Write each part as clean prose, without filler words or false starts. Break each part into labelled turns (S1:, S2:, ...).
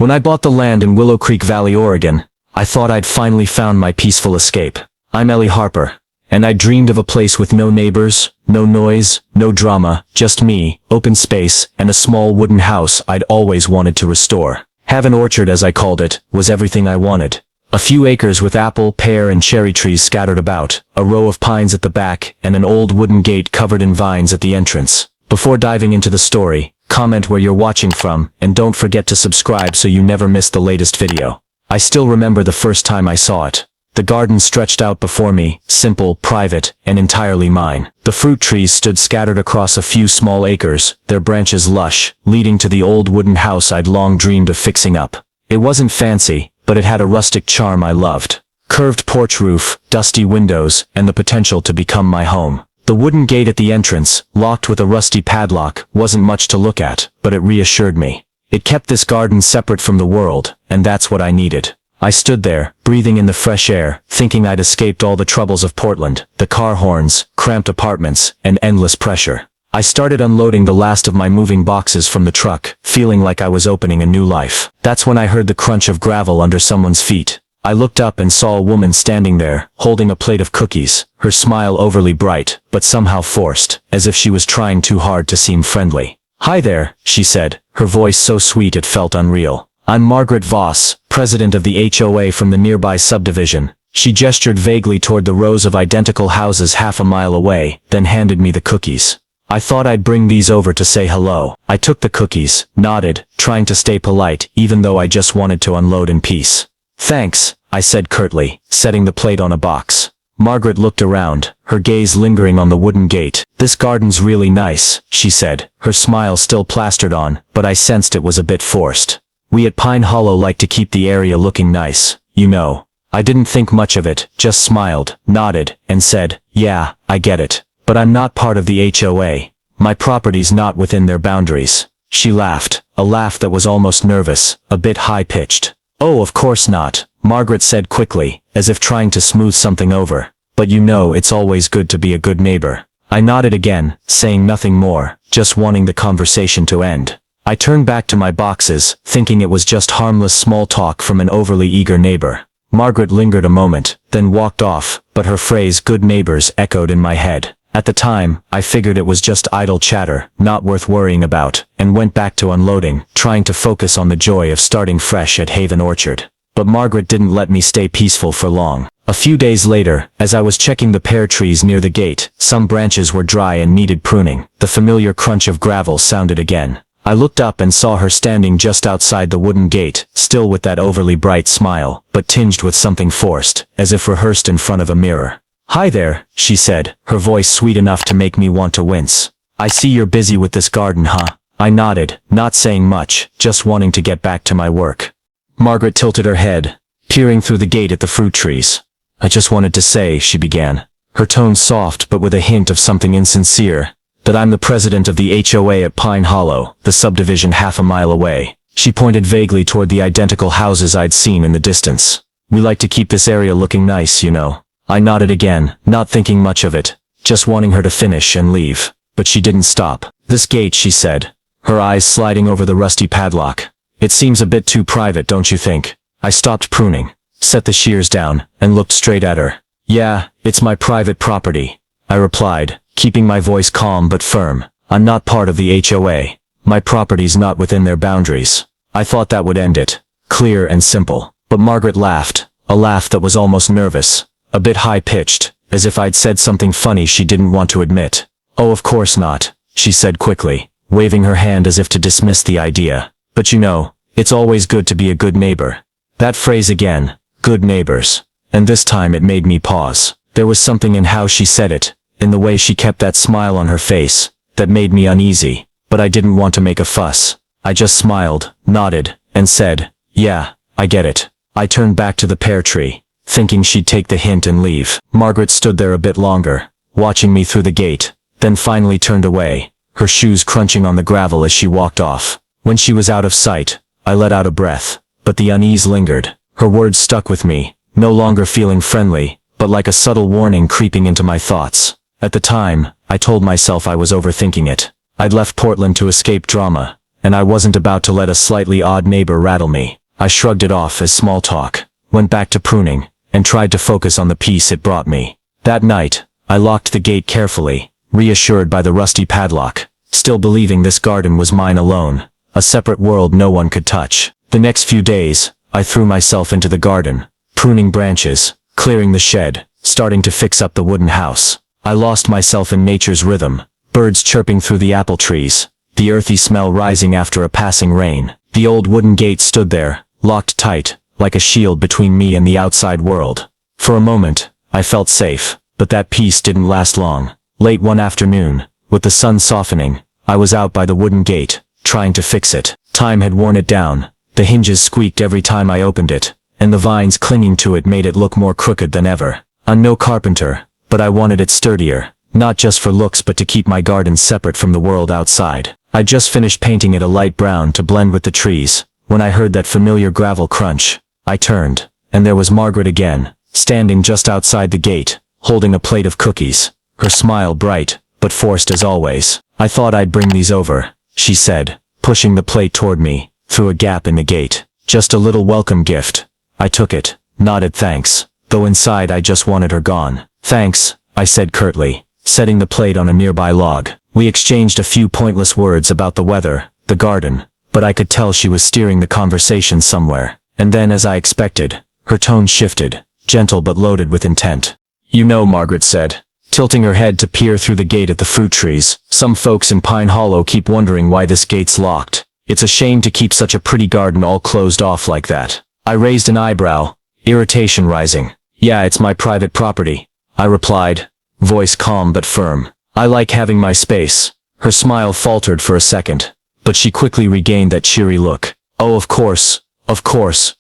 S1: When I bought the land in Willow Creek Valley, Oregon, I thought I'd finally found my peaceful escape. I'm Ellie Harper, and I dreamed of a place with no neighbors, no noise, no drama, just me, open space, and a small wooden house I'd always wanted to restore. Have an orchard, as I called it, was everything I wanted. A few acres with apple, pear, and cherry trees scattered about, a row of pines at the back, and an old wooden gate covered in vines at the entrance. Before diving into the story, comment where you're watching from, and don't forget to subscribe so you never miss the latest video. I still remember the first time I saw it. The garden stretched out before me, simple, private, and entirely mine. The fruit trees stood scattered across a few small acres, their branches lush, leading to the old wooden house I'd long dreamed of fixing up. It wasn't fancy, but it had a rustic charm I loved. Curved porch roof, dusty windows, and the potential to become my home. The wooden gate at the entrance, locked with a rusty padlock, wasn't much to look at, but it reassured me. It kept this garden separate from the world, and that's what I needed. I stood there, breathing in the fresh air, thinking I'd escaped all the troubles of Portland, the car horns, cramped apartments, and endless pressure. I started unloading the last of my moving boxes from the truck, feeling like I was opening a new life. That's when I heard the crunch of gravel under someone's feet. I looked up and saw a woman standing there, holding a plate of cookies, her smile overly bright, but somehow forced, as if she was trying too hard to seem friendly. "Hi there," she said, her voice so sweet it felt unreal. "I'm Margaret Voss, president of the HOA from the nearby subdivision." She gestured vaguely toward the rows of identical houses half a mile away, then handed me the cookies. "I thought I'd bring these over to say hello." I took the cookies, nodded, trying to stay polite, even though I just wanted to unload in peace. "Thanks," I said curtly, setting the plate on a box. Margaret looked around, her gaze lingering on the wooden gate. "This garden's really nice," she said, her smile still plastered on, but I sensed it was a bit forced. "We at Pine Hollow like to keep the area looking nice, you know." I didn't think much of it, just smiled, nodded, and said, "Yeah, I get it. But I'm not part of the HOA. My property's not within their boundaries." She laughed, a laugh that was almost nervous, a bit high-pitched. "Oh, of course not," Margaret said quickly, as if trying to smooth something over. "But you know it's always good to be a good neighbor." I nodded again, saying nothing more, just wanting the conversation to end. I turned back to my boxes, thinking it was just harmless small talk from an overly eager neighbor. Margaret lingered a moment, then walked off, but her phrase "good neighbors" echoed in my head. At the time, I figured it was just idle chatter, not worth worrying about, and went back to unloading, trying to focus on the joy of starting fresh at Haven Orchard. But Margaret didn't let me stay peaceful for long. A few days later, as I was checking the pear trees near the gate, some branches were dry and needed pruning. The familiar crunch of gravel sounded again. I looked up and saw her standing just outside the wooden gate, still with that overly bright smile, but tinged with something forced, as if rehearsed in front of a mirror. "Hi there," she said, her voice sweet enough to make me want to wince. "I see you're busy with this garden, huh?" I nodded, not saying much, just wanting to get back to my work. Margaret tilted her head, peering through the gate at the fruit trees. "I just wanted to say," she began, her tone soft but with a hint of something insincere, "that I'm the president of the HOA at Pine Hollow, the subdivision half a mile away." She pointed vaguely toward the identical houses I'd seen in the distance. "We like to keep this area looking nice, you know." I nodded again, not thinking much of it, just wanting her to finish and leave. But she didn't stop. "This gate," she said, her eyes sliding over the rusty padlock. "It seems a bit too private, don't you think?" I stopped pruning, set the shears down, and looked straight at her. "Yeah, it's my private property," I replied, keeping my voice calm but firm. "I'm not part of the HOA. My property's not within their boundaries." I thought that would end it. Clear and simple. But Margaret laughed, a laugh that was almost nervous, a bit high-pitched, as if I'd said something funny she didn't want to admit. "Oh, of course not," she said quickly, waving her hand as if to dismiss the idea. "But you know, it's always good to be a good neighbor." That phrase again, good neighbors. And this time it made me pause. There was something in how she said it, in the way she kept that smile on her face, that made me uneasy. But I didn't want to make a fuss. I just smiled, nodded, and said, "Yeah, I get it." I turned back to the pear tree, thinking she'd take the hint and leave. Margaret stood there a bit longer, watching me through the gate, then finally turned away, her shoes crunching on the gravel as she walked off. When she was out of sight, I let out a breath, but the unease lingered. Her words stuck with me, no longer feeling friendly, but like a subtle warning creeping into my thoughts. At the time, I told myself I was overthinking it. I'd left Portland to escape drama, and I wasn't about to let a slightly odd neighbor rattle me. I shrugged it off as small talk, went back to pruning, and tried to focus on the peace it brought me. That night, I locked the gate carefully, reassured by the rusty padlock, still believing this garden was mine alone, a separate world no one could touch. The next few days, I threw myself into the garden, pruning branches, clearing the shed, starting to fix up the wooden house. I lost myself in nature's rhythm, birds chirping through the apple trees, the earthy smell rising after a passing rain. The old wooden gate stood there, locked tight, like a shield between me and the outside world. For a moment, I felt safe, but that peace didn't last long. Late one afternoon, with the sun softening, I was out by the wooden gate, trying to fix it. Time had worn it down, the hinges squeaked every time I opened it, and the vines clinging to it made it look more crooked than ever. I'm no carpenter, but I wanted it sturdier, not just for looks but to keep my garden separate from the world outside. I just finished painting it a light brown to blend with the trees, when I heard that familiar gravel crunch. I turned, and there was Margaret again, standing just outside the gate, holding a plate of cookies, her smile bright, but forced as always. I thought I'd bring these over, she said, pushing the plate toward me, through a gap in the gate. Just a little welcome gift. I took it, nodded thanks, though inside I just wanted her gone. Thanks, I said curtly, setting the plate on a nearby log. We exchanged a few pointless words about the weather, the garden, but I could tell she was steering the conversation somewhere. And then, as I expected, her tone shifted, gentle but loaded with intent. You know, Margaret said, tilting her head to peer through the gate at the fruit trees, some folks in Pine Hollow keep wondering why this gate's locked. It's a shame to keep such a pretty garden all closed off like that. I raised an eyebrow, irritation rising. Yeah, it's my private property, I replied, voice calm but firm. I like having my space. Her smile faltered for a second, but she quickly regained that cheery look. Oh, of course,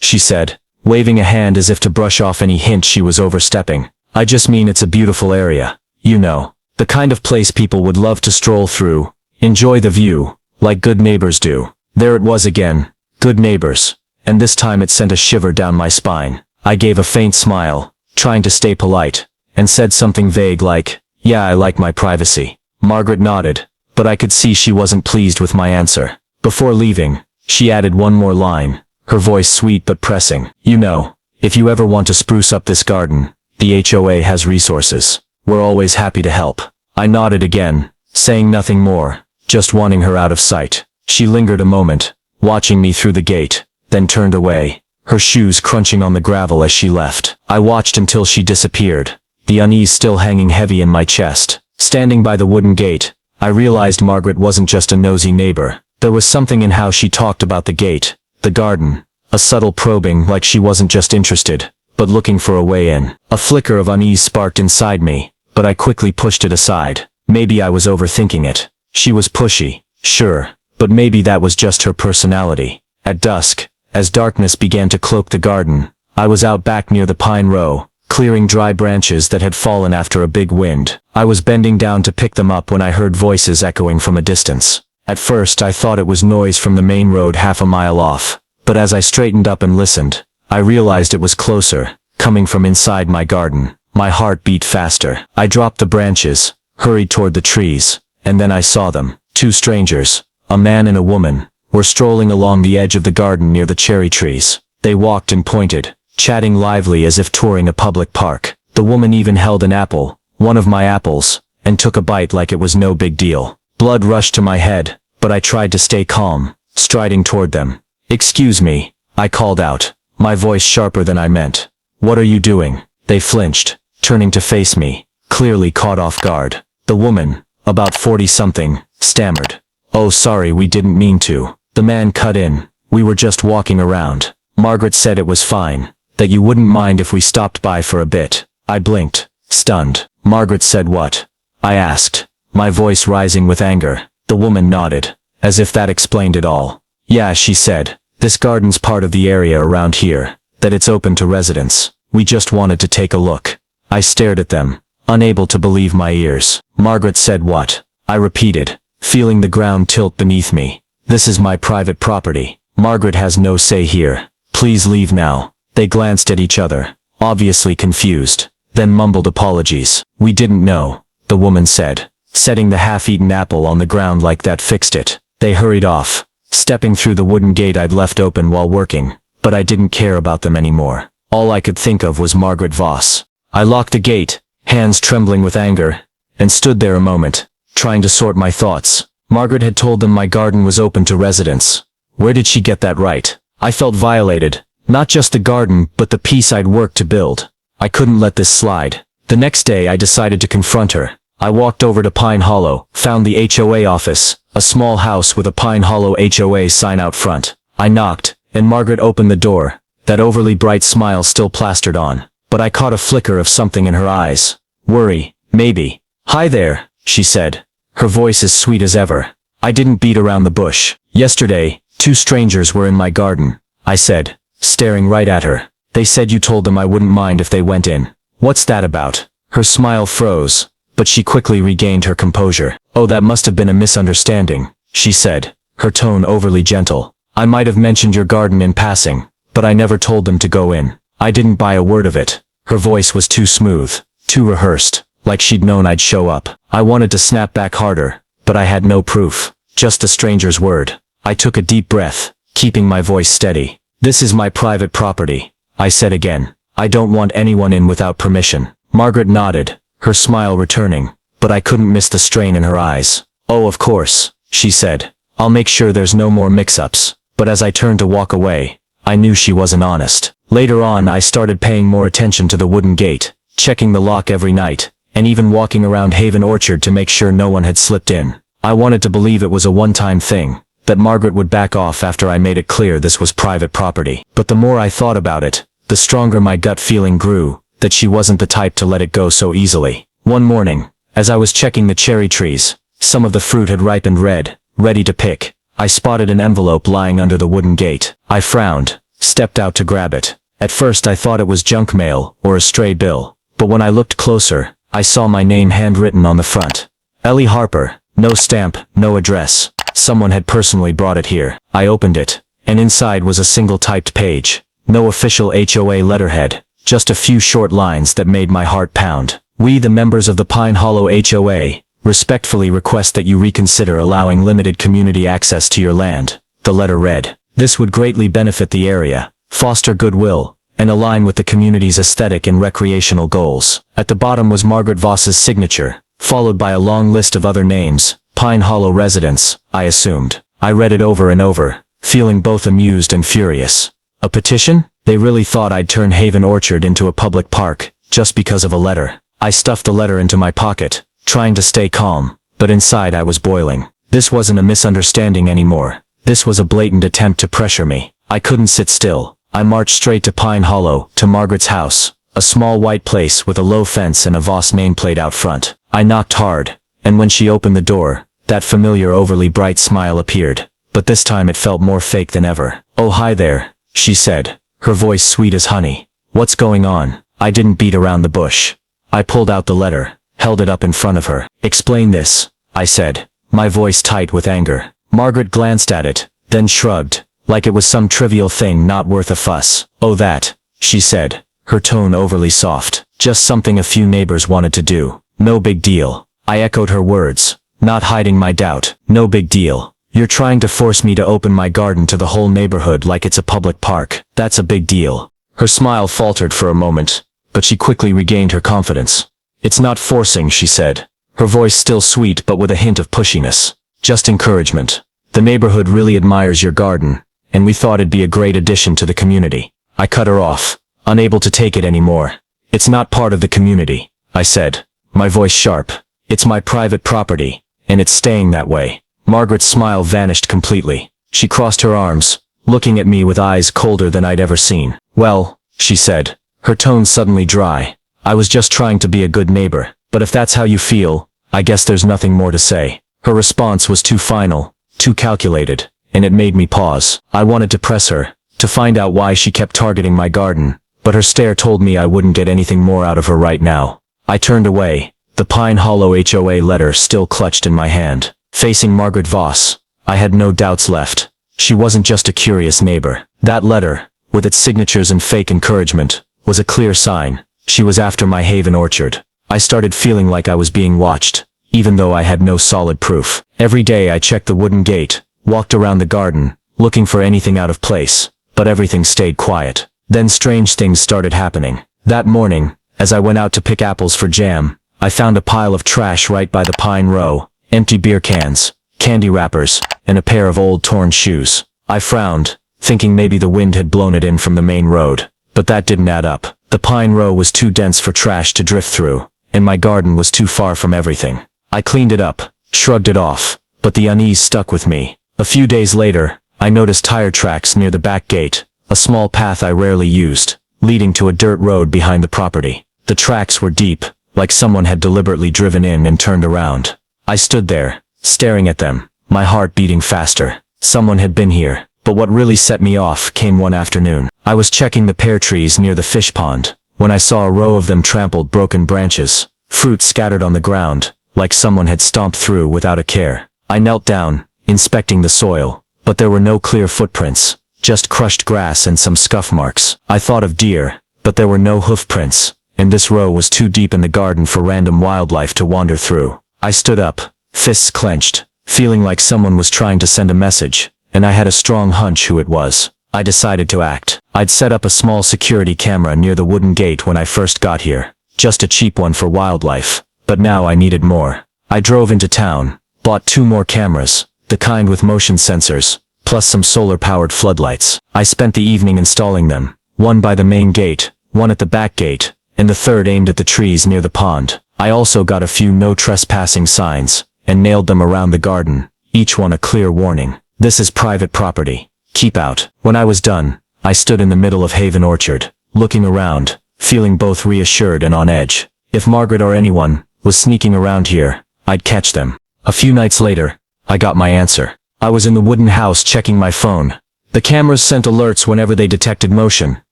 S1: she said, waving a hand as if to brush off any hint she was overstepping. I just mean it's a beautiful area. You know, the kind of place people would love to stroll through, enjoy the view, like good neighbors do. There it was again, good neighbors, and this time it sent a shiver down my spine. I gave a faint smile, trying to stay polite, and said something vague like, yeah, I like my privacy. Margaret nodded, but I could see she wasn't pleased with my answer. Before leaving, she added one more line, her voice sweet but pressing. You know, if you ever want to spruce up this garden, the HOA has resources. We're always happy to help. I nodded again, saying nothing more, just wanting her out of sight. She lingered a moment, watching me through the gate, then turned away, her shoes crunching on the gravel as she left. I watched until she disappeared, the unease still hanging heavy in my chest. Standing by the wooden gate, I realized Margaret wasn't just a nosy neighbor. There was something in how she talked about the gate, the garden, a subtle probing like she wasn't just interested, but looking for a way in. A flicker of unease sparked inside me, but I quickly pushed it aside. Maybe I was overthinking it. She was pushy, sure, but maybe that was just her personality. At dusk, as darkness began to cloak the garden, I was out back near the pine row, clearing dry branches that had fallen after a big wind. I was bending down to pick them up when I heard voices echoing from a distance. At first I thought it was noise from the main road half a mile off, but as I straightened up and listened, I realized it was closer, coming from inside my garden. My heart beat faster. I dropped the branches, hurried toward the trees, and then I saw them. Two strangers, a man and a woman, were strolling along the edge of the garden near the cherry trees. They walked and pointed, chatting lively as if touring a public park. The woman even held an apple, one of my apples, and took a bite like it was no big deal. Blood rushed to my head, but I tried to stay calm, striding toward them. Excuse me, I called out, my voice sharper than I meant. What are you doing? They flinched, turning to face me, clearly caught off guard. The woman, about 40-something, stammered. Oh, sorry, we didn't mean to. The man cut in. We were just walking around. Margaret said it was fine, that you wouldn't mind if we stopped by for a bit. I blinked, stunned. Margaret said what? I asked, my voice rising with anger. The woman nodded, as if that explained it all. Yeah, she said, this garden's part of the area around here, that it's open to residents. We just wanted to take a look. I stared at them, unable to believe my ears. Margaret said what? I repeated, feeling the ground tilt beneath me. This is my private property. Margaret has no say here. Please leave now. They glanced at each other, obviously confused, then mumbled apologies. We didn't know, the woman said, setting the half-eaten apple on the ground like that fixed it. They hurried off, stepping through the wooden gate I'd left open while working, but I didn't care about them anymore. All I could think of was Margaret Voss. I locked the gate, hands trembling with anger, and stood there a moment, trying to sort my thoughts. Margaret had told them my garden was open to residents. Where did she get that right? I felt violated, not just the garden but the peace I'd worked to build. I couldn't let this slide. The next day I decided to confront her. I walked over to Pine Hollow, found the HOA office, a small house with a Pine Hollow HOA sign out front. I knocked, and Margaret opened the door, that overly bright smile still plastered on. But I caught a flicker of something in her eyes. Worry, maybe. "Hi there," she said, her voice as sweet as ever. I didn't beat around the bush. "Yesterday, 2 strangers were in my garden," I said, staring right at her. "They said you told them I wouldn't mind if they went in." "What's that about?" Her smile froze, but she quickly regained her composure. "Oh, that must have been a misunderstanding," she said, her tone overly gentle. "I might have mentioned your garden in passing, but I never told them to go in. I didn't buy a word of it." Her voice was too smooth, too rehearsed, like she'd known I'd show up. I wanted to snap back harder, but I had no proof, just a stranger's word. I took a deep breath, keeping my voice steady. "This is my private property," I said again. "I don't want anyone in without permission." Margaret nodded, her smile returning, but I couldn't miss the strain in her eyes. "Oh, of course," she said. "I'll make sure there's no more mix-ups." But as I turned to walk away, I knew she wasn't honest. Later on I started paying more attention to the wooden gate, checking the lock every night, and even walking around Haven Orchard to make sure no one had slipped in. I wanted to believe it was a one-time thing, that Margaret would back off after I made it clear this was private property. But the more I thought about it, the stronger my gut feeling grew, that she wasn't the type to let it go so easily. One morning, as I was checking the cherry trees, some of the fruit had ripened red, ready to pick. I spotted an envelope lying under the wooden gate. I frowned, stepped out to grab it. At first I thought it was junk mail, or a stray bill, but when I looked closer, I saw my name handwritten on the front. Ellie Harper, no stamp, no address. Someone had personally brought it here. I opened it, and inside was a single typed page. No official HOA letterhead, just a few short lines that made my heart pound. "We, the members of the Pine Hollow HOA, respectfully request that you reconsider allowing limited community access to your land," the letter read. "This would greatly benefit the area, foster goodwill, and align with the community's aesthetic and recreational goals." At the bottom was Margaret Voss's signature, followed by a long list of other names. Pine Hollow residents, I assumed. I read it over and over, feeling both amused and furious. A petition? They really thought I'd turn Haven Orchard into a public park, just because of a letter. I stuffed the letter into my pocket, trying to stay calm, but inside I was boiling. This wasn't a misunderstanding anymore. This was a blatant attempt to pressure me. I couldn't sit still. I marched straight to Pine Hollow, to Margaret's house, a small white place with a low fence and a Voss nameplate out front. I knocked hard, and when she opened the door, that familiar overly bright smile appeared, but this time it felt more fake than ever. "Oh, hi there," she said, her voice sweet as honey. "What's going on?" I didn't beat around the bush. I pulled out the letter, held it up in front of her. "Explain this," I said, my voice tight with anger. Margaret glanced at it, then shrugged, like it was some trivial thing not worth a fuss. "Oh, that," she said, her tone overly soft. "Just something a few neighbors wanted to do. No big deal." I echoed her words, not hiding my doubt. "No big deal. You're trying to force me to open my garden to the whole neighborhood like it's a public park. That's a big deal." Her smile faltered for a moment, but she quickly regained her confidence. "It's not forcing," she said, her voice still sweet but with a hint of pushiness. "Just encouragement. The neighborhood really admires your garden, and we thought it'd be a great addition to the community." I cut her off, unable to take it anymore. "It's not part of the community," I said, my voice sharp. "It's my private property, and it's staying that way." Margaret's smile vanished completely. She crossed her arms, looking at me with eyes colder than I'd ever seen. "Well," she said, her tone suddenly dry, "I was just trying to be a good neighbor, but if that's how you feel, I guess there's nothing more to say." Her response was too final, too calculated, and it made me pause. I wanted to press her, to find out why she kept targeting my garden, but her stare told me I wouldn't get anything more out of her right now. I turned away, the Pine Hollow HOA letter still clutched in my hand. Facing Margaret Voss, I had no doubts left. She wasn't just a curious neighbor. That letter, with its signatures and fake encouragement, was a clear sign. She was after my Haven Orchard. I started feeling like I was being watched, even though I had no solid proof. Every day I checked the wooden gate, walked around the garden, looking for anything out of place, but everything stayed quiet. Then strange things started happening. That morning, as I went out to pick apples for jam, I found a pile of trash right by the pine row, empty beer cans, candy wrappers, and a pair of old torn shoes. I frowned, thinking maybe the wind had blown it in from the main road, but that didn't add up. The pine row was too dense for trash to drift through, and my garden was too far from everything. I cleaned it up, shrugged it off, but the unease stuck with me. A few days later, I noticed tire tracks near the back gate, a small path I rarely used, leading to a dirt road behind the property. The tracks were deep, like someone had deliberately driven in and turned around. I stood there, staring at them, my heart beating faster. Someone had been here. But what really set me off came one afternoon. I was checking the pear trees near the fish pond, when I saw a row of them trampled broken branches, fruit scattered on the ground, like someone had stomped through without a care. I knelt down, inspecting the soil, but there were no clear footprints, just crushed grass and some scuff marks. I thought of deer, but there were no hoof prints, and this row was too deep in the garden for random wildlife to wander through. I stood up, fists clenched, feeling like someone was trying to send a message, and I had a strong hunch who it was. I decided to act. I'd set up a small security camera near the wooden gate when I first got here, just a cheap one for wildlife, but now I needed more. I drove into town, bought 2 more cameras, the kind with motion sensors, plus some solar-powered floodlights. I spent the evening installing them, one by the main gate, one at the back gate, and the third aimed at the trees near the pond. I also got a few no trespassing signs, and nailed them around the garden, each one a clear warning. This is private property. Keep out. When I was done, I stood in the middle of Haven Orchard, looking around, feeling both reassured and on edge. If Margaret or anyone was sneaking around here, I'd catch them. A few nights later, I got my answer. I was in the wooden house checking my phone. The cameras sent alerts whenever they detected motion,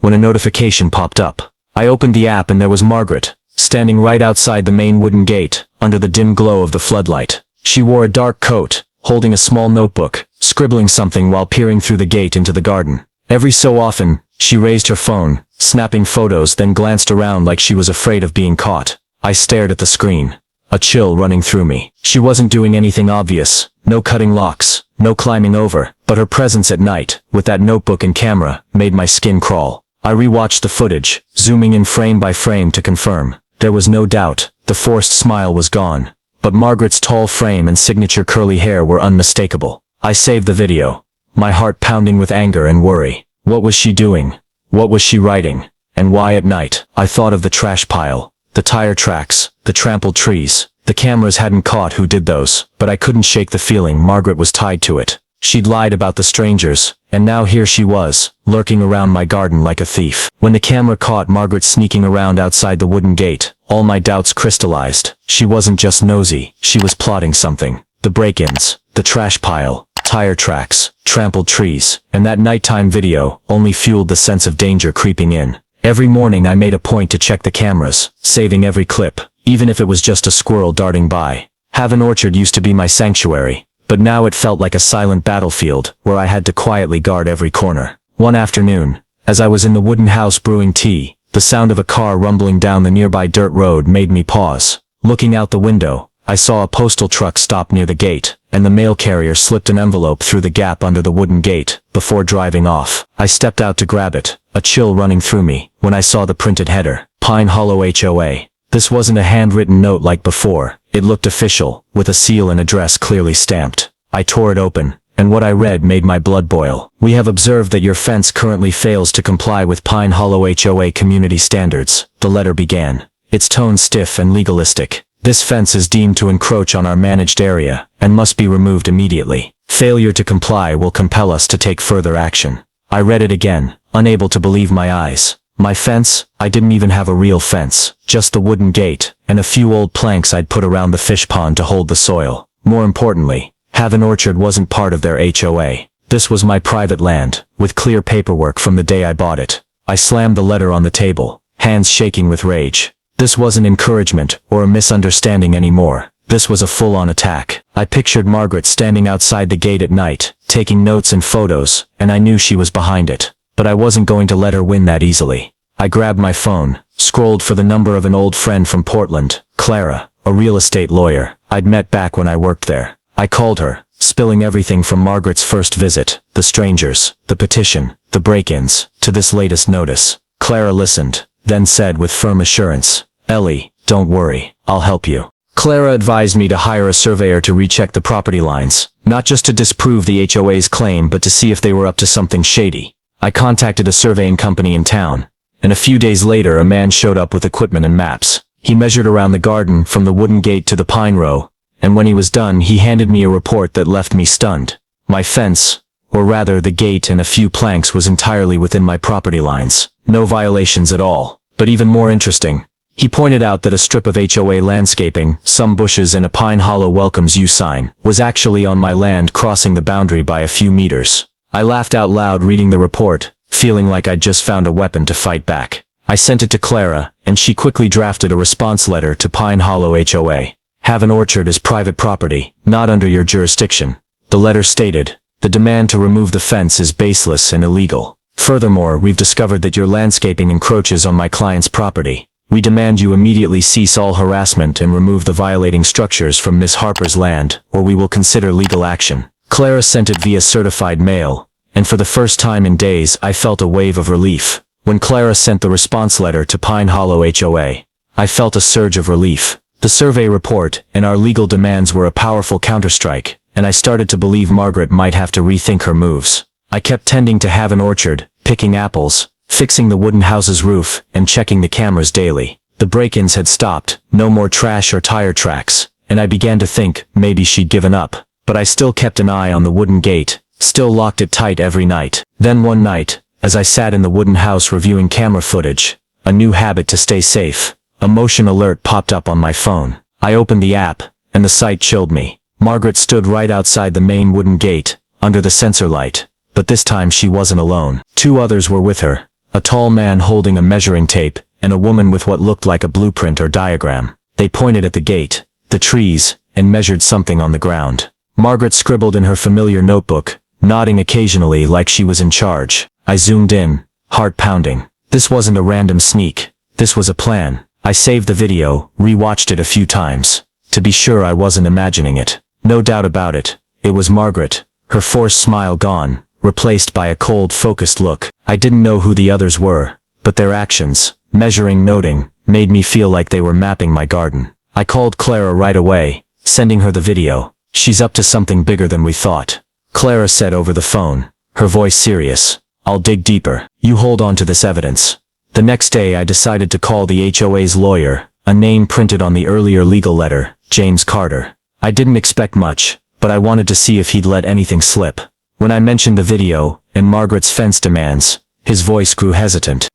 S1: when a notification popped up. I opened the app and there was Margaret, standing right outside the main wooden gate, under the dim glow of the floodlight. She wore a dark coat, holding a small notebook, scribbling something while peering through the gate into the garden. Every so often, she raised her phone, snapping photos, then glanced around like she was afraid of being caught. I stared at the screen, a chill running through me. She wasn't doing anything obvious, no cutting locks, no climbing over, but her presence at night, with that notebook and camera, made my skin crawl. I rewatched the footage, zooming in frame by frame to confirm. There was no doubt, the forced smile was gone, but Margaret's tall frame and signature curly hair were unmistakable. I saved the video, my heart pounding with anger and worry. What was she doing? What was she writing? And why at night? I thought of the trash pile, the tire tracks, the trampled trees. The cameras hadn't caught who did those, but I couldn't shake the feeling Margaret was tied to it. She'd lied about the strangers, and now here she was, lurking around my garden like a thief. When the camera caught Margaret sneaking around outside the wooden gate, all my doubts crystallized. She wasn't just nosy, she was plotting something. The break-ins, the trash pile, tire tracks, trampled trees, and that nighttime video only fueled the sense of danger creeping in. Every morning I made a point to check the cameras, saving every clip, even if it was just a squirrel darting by. Haven Orchard used to be my sanctuary, but now it felt like a silent battlefield where I had to quietly guard every corner. One afternoon, as I was in the wooden house brewing tea, the sound of a car rumbling down the nearby dirt road made me pause. Looking out the window, I saw a postal truck stop near the gate, and the mail carrier slipped an envelope through the gap under the wooden gate, before driving off. I stepped out to grab it, a chill running through me, when I saw the printed header, Pine Hollow HOA. This wasn't a handwritten note like before, it looked official, with a seal and address clearly stamped. I tore it open, and what I read made my blood boil. We have observed that your fence currently fails to comply with Pine Hollow HOA community standards, the letter began, its tone stiff and legalistic. This fence is deemed to encroach on our managed area, and must be removed immediately. Failure to comply will compel us to take further action. I read it again, unable to believe my eyes. My fence? I didn't even have a real fence, just the wooden gate, and a few old planks I'd put around the fish pond to hold the soil. More importantly, Haven Orchard wasn't part of their HOA. This was my private land, with clear paperwork from the day I bought it. I slammed the letter on the table, hands shaking with rage. This wasn't encouragement or a misunderstanding anymore. This was a full-on attack. I pictured Margaret standing outside the gate at night, taking notes and photos, and I knew she was behind it. But I wasn't going to let her win that easily. I grabbed my phone, scrolled for the number of an old friend from Portland, Clara, a real estate lawyer I'd met back when I worked there. I called her, spilling everything from Margaret's first visit, the strangers, the petition, the break-ins, to this latest notice. Clara listened, then said with firm assurance, "Ellie, don't worry, I'll help you." Clara advised me to hire a surveyor to recheck the property lines, not just to disprove the HOA's claim but to see if they were up to something shady. I contacted a surveying company in town, and a few days later a man showed up with equipment and maps. He measured around the garden from the wooden gate to the pine row, and when he was done he handed me a report that left me stunned. My fence, or rather the gate and a few planks, was entirely within my property lines. No violations at all. But even more interesting, he pointed out that a strip of HOA landscaping, some bushes and a Pine Hollow welcomes you sign, was actually on my land, crossing the boundary by a few meters. I laughed out loud reading the report, feeling like I'd just found a weapon to fight back. I sent it to Clara, and she quickly drafted a response letter to Pine Hollow HOA. "Have an orchard is private property, not under your jurisdiction." The letter stated, "The demand to remove the fence is baseless and illegal. Furthermore, we've discovered that your landscaping encroaches on my client's property. We demand you immediately cease all harassment and remove the violating structures from Miss Harper's land, or we will consider legal action." Clara sent it via certified mail, and for the first time in days I felt a wave of relief. When Clara sent the response letter to Pine Hollow HOA, I felt a surge of relief. The survey report and our legal demands were a powerful counterstrike, and I started to believe Margaret might have to rethink her moves. I kept tending to have an orchard, picking apples, fixing the wooden house's roof, and checking the cameras daily. The break-ins had stopped, no more trash or tire tracks, and I began to think maybe she'd given up. But I still kept an eye on the wooden gate, still locked it tight every night. Then one night, as I sat in the wooden house reviewing camera footage, a new habit to stay safe, a motion alert popped up on my phone. I opened the app, and the sight chilled me. Margaret stood right outside the main wooden gate, under the sensor light. But this time she wasn't alone. Two others were with her, a tall man holding a measuring tape, and a woman with what looked like a blueprint or diagram. They pointed at the gate, the trees, and measured something on the ground. Margaret scribbled in her familiar notebook, nodding occasionally like she was in charge. I zoomed in, heart pounding. This wasn't a random sneak. This was a plan. I saved the video, rewatched it a few times, to be sure I wasn't imagining it. No doubt about it, it was Margaret, her forced smile gone, replaced by a cold, focused look. I didn't know who the others were, but their actions, measuring, noting, made me feel like they were mapping my garden. I called Clara right away, sending her the video. "She's up to something bigger than we thought," Clara said over the phone, her voice serious. "I'll dig deeper. You hold on to this evidence." The next day I decided to call the HOA's lawyer, a name printed on the earlier legal letter, James Carter. I didn't expect much, but I wanted to see if he'd let anything slip. When I mentioned the video, and Margaret's fence demands, his voice grew hesitant.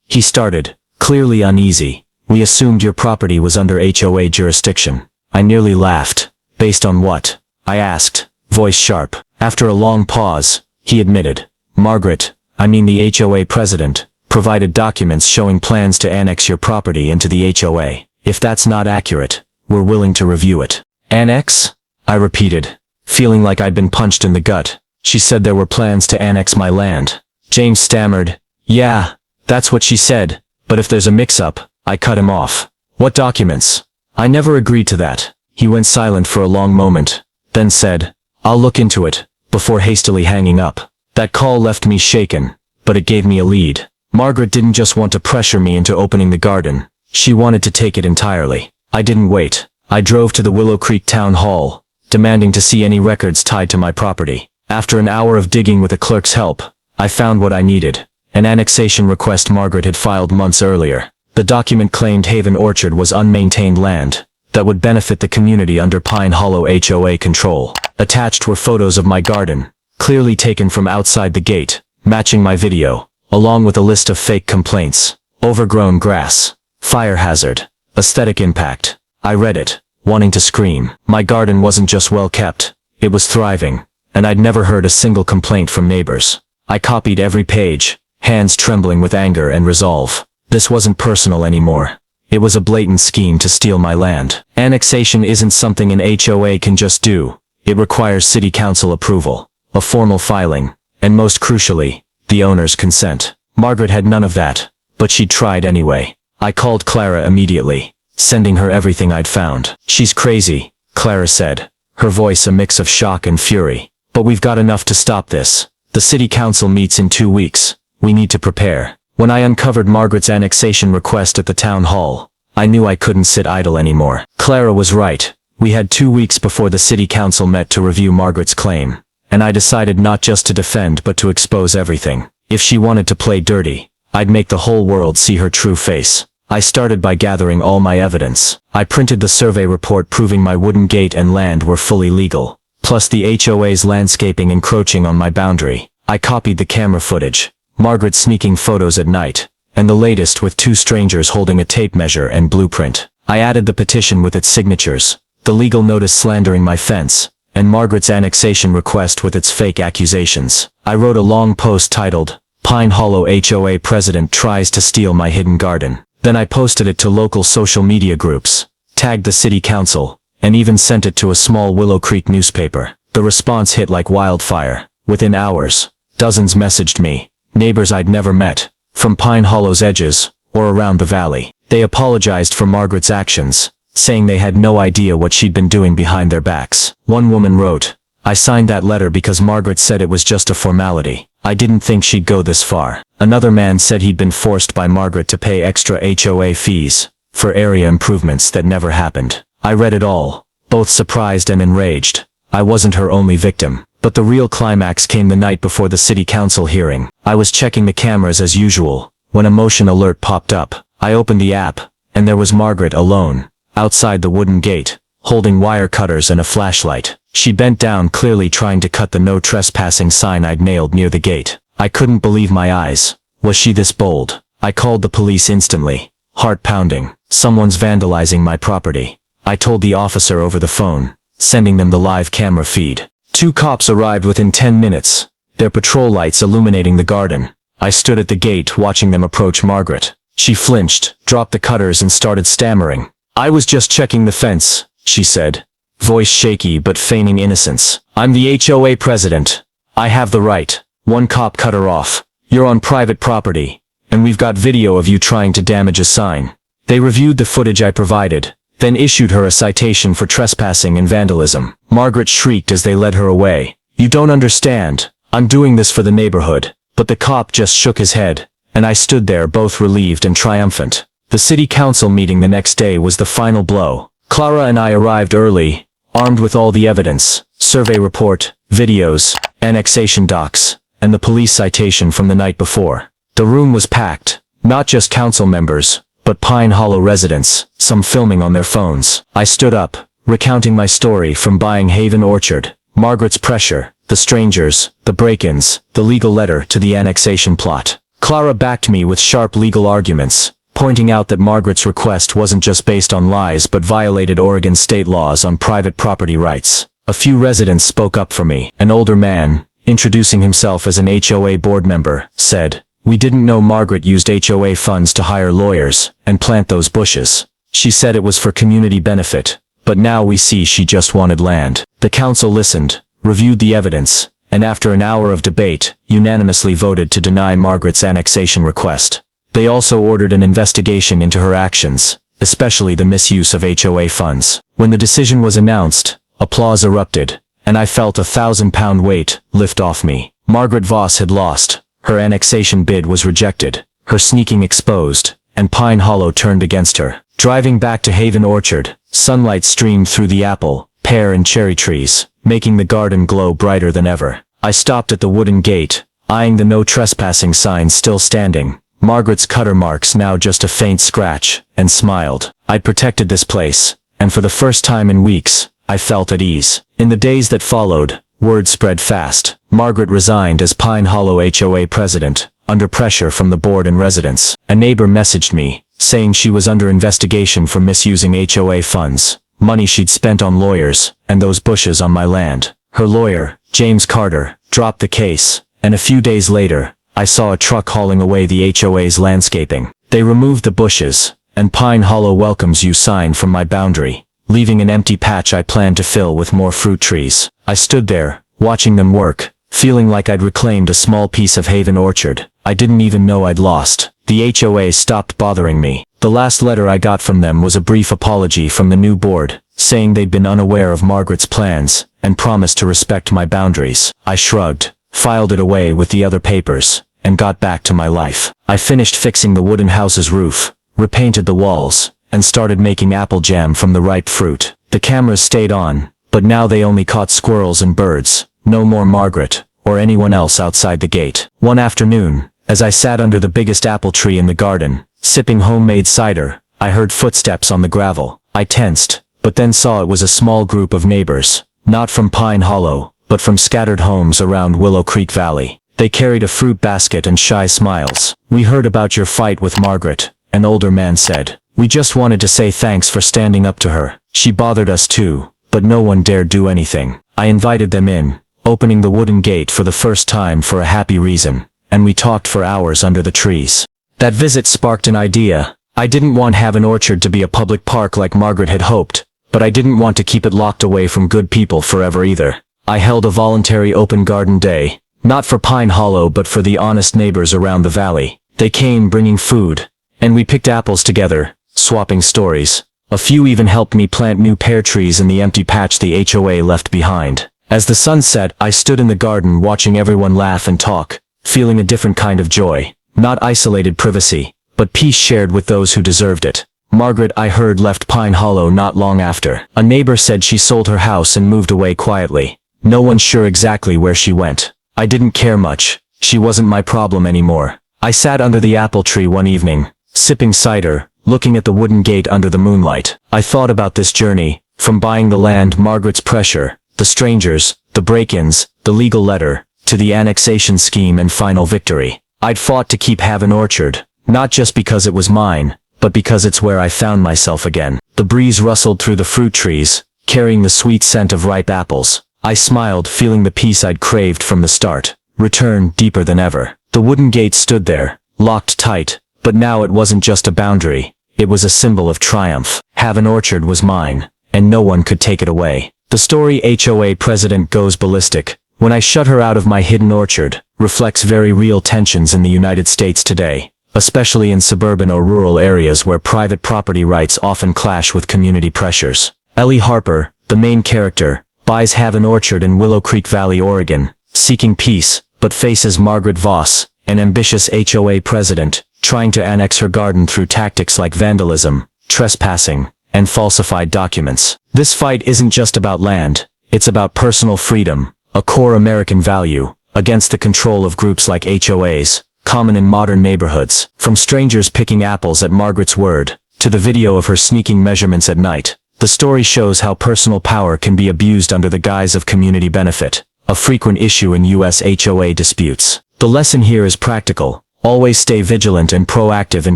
S1: He started, clearly uneasy. "We assumed your property was under HOA jurisdiction." I nearly laughed. "Based on what?" I asked, voice sharp. After a long pause, he admitted, "Margaret, the HOA president, provided documents showing plans to annex your property into the HOA. If that's not accurate, we're willing to review it." "Annex?" I repeated, feeling like I'd been punched in the gut. "She said there were plans to annex my land." James stammered, "Yeah, that's what she said, but if there's a mix-up," I cut him off. "What documents?" "I never agreed to that." He went silent for a long moment, then said, "I'll look into it," before hastily hanging up. That call left me shaken, but it gave me a lead. Margaret didn't just want to pressure me into opening the garden. She wanted to take it entirely. I didn't wait. I drove to the Willow Creek Town Hall, demanding to see any records tied to my property. After an hour of digging with a clerk's help, I found what I needed. An annexation request Margaret had filed months earlier. The document claimed Haven Orchard was unmaintained land that would benefit the community under Pine Hollow HOA control. Attached were photos of my garden, clearly taken from outside the gate, matching my video, along with a list of fake complaints. Overgrown grass, fire hazard, aesthetic impact. I read it, wanting to scream. My garden wasn't just well kept, it was thriving, and I'd never heard a single complaint from neighbors. I copied every page, hands trembling with anger and resolve. This wasn't personal anymore. It was a blatant scheme to steal my land. Annexation isn't something an HOA can just do. It requires city council approval, a formal filing, and most crucially, the owner's consent. Margaret had none of that, but she'd tried anyway. I called Clara immediately, sending her everything I'd found. "She's crazy," Clara said, her voice a mix of shock and fury. "But we've got enough to stop this. The city council meets in 2 weeks. We need to prepare." When I uncovered Margaret's annexation request at the town hall, I knew I couldn't sit idle anymore. Clara was right. We had 2 weeks before the city council met to review Margaret's claim, and I decided not just to defend but to expose everything. If she wanted to play dirty, I'd make the whole world see her true face. I started by gathering all my evidence. I printed the survey report proving my wooden gate and land were fully legal, plus the HOA's landscaping encroaching on my boundary. I copied the camera footage, Margaret sneaking photos at night, and the latest with 2 strangers holding a tape measure and blueprint. I added the petition with its signatures, the legal notice slandering my fence, and Margaret's annexation request with its fake accusations. I wrote a long post titled, "Pine Hollow HOA President Tries to Steal My Hidden Garden." Then I posted it to local social media groups, tagged the city council, and even sent it to a small Willow Creek newspaper. The response hit like wildfire. Within hours, dozens messaged me, neighbors I'd never met, from Pine Hollow's edges, or around the valley. They apologized for Margaret's actions, saying they had no idea what she'd been doing behind their backs. One woman wrote, "I signed that letter because Margaret said it was just a formality. I didn't think she'd go this far." Another man said he'd been forced by Margaret to pay extra HOA fees for area improvements that never happened. I read it all, both surprised and enraged. I wasn't her only victim. But the real climax came the night before the city council hearing. I was checking the cameras as usual, when a motion alert popped up. I opened the app, and there was Margaret alone, outside the wooden gate, holding wire cutters and a flashlight. She bent down, clearly trying to cut the no trespassing sign I'd nailed near the gate. I couldn't believe my eyes. Was she this bold? I called the police instantly, heart pounding. Someone's vandalizing my property. I told the officer over the phone, sending them the live camera feed. 2 cops arrived within 10 minutes, their patrol lights illuminating the garden. I stood at the gate watching them approach Margaret. She flinched, dropped the cutters and started stammering. "I was just checking the fence," she said, voice shaky but feigning innocence. "I'm the HOA president. I have the right." One cop cut her off. "You're on private property, and we've got video of you trying to damage a sign." They reviewed the footage I provided, then issued her a citation for trespassing and vandalism. Margaret shrieked as they led her away. "You don't understand. I'm doing this for the neighborhood." But the cop just shook his head, and I stood there both relieved and triumphant. The city council meeting the next day was the final blow. Clara and I arrived early, armed with all the evidence, survey report, videos, annexation docs, and the police citation from the night before. The room was packed, not just council members, but Pine Hollow residents, some filming on their phones. I stood up, recounting my story from buying Haven Orchard, Margaret's pressure, the strangers, the break-ins, the legal letter to the annexation plot. Clara backed me with sharp legal arguments, pointing out that Margaret's request wasn't just based on lies but violated Oregon state laws on private property rights. A few residents spoke up for me. An older man, introducing himself as an HOA board member, said, "We didn't know Margaret used HOA funds to hire lawyers and plant those bushes. She said it was for community benefit, but now we see she just wanted land." The council listened, reviewed the evidence, and after an hour of debate, unanimously voted to deny Margaret's annexation request. They also ordered an investigation into her actions, especially the misuse of HOA funds. When the decision was announced, applause erupted, and I felt a 1,000-pound weight lift off me. Margaret Voss had lost. Her annexation bid was rejected, her sneaking exposed, and Pine Hollow turned against her. Driving back to Haven Orchard, sunlight streamed through the apple, pear and cherry trees, making the garden glow brighter than ever. I stopped at the wooden gate, eyeing the no trespassing sign still standing, Margaret's cutter marks now just a faint scratch, and smiled. I'd protected this place, and for the first time in weeks, I felt at ease. In the days that followed, word spread fast. Margaret resigned as Pine Hollow HOA president, under pressure from the board and residents. A neighbor messaged me, saying she was under investigation for misusing HOA funds, money she'd spent on lawyers, and those bushes on my land. Her lawyer, James Carter, dropped the case, and a few days later, I saw a truck hauling away the HOA's landscaping. They removed the bushes, and Pine Hollow welcomes you sign from my boundary, leaving an empty patch I planned to fill with more fruit trees. I stood there, watching them work, feeling like I'd reclaimed a small piece of Haven Orchard I didn't even know I'd lost. The HOA stopped bothering me. The last letter I got from them was a brief apology from the new board, saying they'd been unaware of Margaret's plans, and promised to respect my boundaries. I shrugged, filed it away with the other papers, and got back to my life. I finished fixing the wooden house's roof, repainted the walls, and started making apple jam from the ripe fruit. The cameras stayed on, but now they only caught squirrels and birds, no more Margaret, or anyone else outside the gate. One afternoon, as I sat under the biggest apple tree in the garden, sipping homemade cider, I heard footsteps on the gravel. I tensed, but then saw it was a small group of neighbors, not from Pine Hollow, but from scattered homes around Willow Creek Valley. They carried a fruit basket and shy smiles. "We heard about your fight with Margaret," an older man said. "We just wanted to say thanks for standing up to her. She bothered us too, but no one dared do anything." I invited them in, opening the wooden gate for the first time for a happy reason, and we talked for hours under the trees. That visit sparked an idea. I didn't want Haven Orchard to be a public park like Margaret had hoped, but I didn't want to keep it locked away from good people forever either. I held a voluntary open garden day, not for Pine Hollow but for the honest neighbors around the valley. They came bringing food, and we picked apples together, swapping stories. A few even helped me plant new pear trees in the empty patch the HOA left behind. As the sun set, I stood in the garden watching everyone laugh and talk, feeling a different kind of joy. Not isolated privacy, but peace shared with those who deserved it. Margaret, I heard, left Pine Hollow not long after. A neighbor said she sold her house and moved away quietly. No one's sure exactly where she went. I didn't care much. She wasn't my problem anymore. I sat under the apple tree one evening, sipping cider, looking at the wooden gate under the moonlight. I thought about this journey, from buying the land, Margaret's pressure, the strangers, the break-ins, the legal letter, to the annexation scheme and final victory. I'd fought to keep Haven Orchard, not just because it was mine, but because it's where I found myself again. The breeze rustled through the fruit trees, carrying the sweet scent of ripe apples. I smiled, feeling the peace I'd craved from the start, return deeper than ever. The wooden gate stood there, locked tight, but now it wasn't just a boundary, it was a symbol of triumph. Haven Orchard was mine, and no one could take it away. The story HOA president goes ballistic. When I shut her out of my hidden orchard, reflects very real tensions in the United States today, especially in suburban or rural areas where private property rights often clash with community pressures. Ellie Harper, the main character, buys Haven Orchard in Willow Creek Valley, Oregon, seeking peace, but faces Margaret Voss, an ambitious HOA president, trying to annex her garden through tactics like vandalism, trespassing, and falsified documents. This fight isn't just about land, it's about personal freedom, a core American value, against the control of groups like HOAs, common in modern neighborhoods. From strangers picking apples at Margaret's word, to the video of her sneaking measurements at night, the story shows how personal power can be abused under the guise of community benefit, a frequent issue in US HOA disputes. The lesson here is practical. Always stay vigilant and proactive in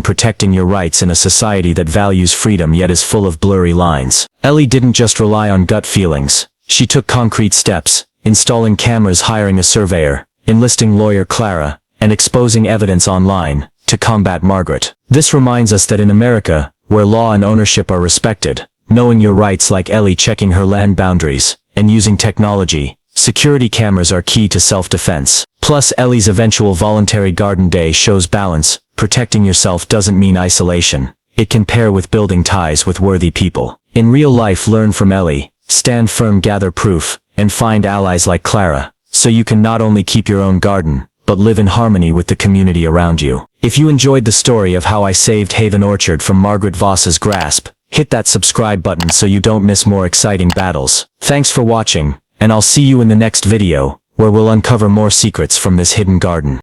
S1: protecting your rights in a society that values freedom yet is full of blurry lines. Ellie didn't just rely on gut feelings. She took concrete steps, installing cameras, hiring a surveyor, enlisting lawyer Clara, and exposing evidence online, to combat Margaret. This reminds us that in America, where law and ownership are respected, knowing your rights, like Ellie checking her land boundaries, and using technology, security cameras, are key to self-defense. Plus, Ellie's eventual voluntary garden day shows balance. Protecting yourself doesn't mean isolation. It can pair with building ties with worthy people. In real life, learn from Ellie, stand firm, gather proof, and find allies like Clara, so you can not only keep your own garden, but live in harmony with the community around you. If you enjoyed the story of how I saved Haven Orchard from Margaret Voss's grasp, hit that subscribe button so you don't miss more exciting battles. Thanks for watching, and I'll see you in the next video, where we'll uncover more secrets from this hidden garden.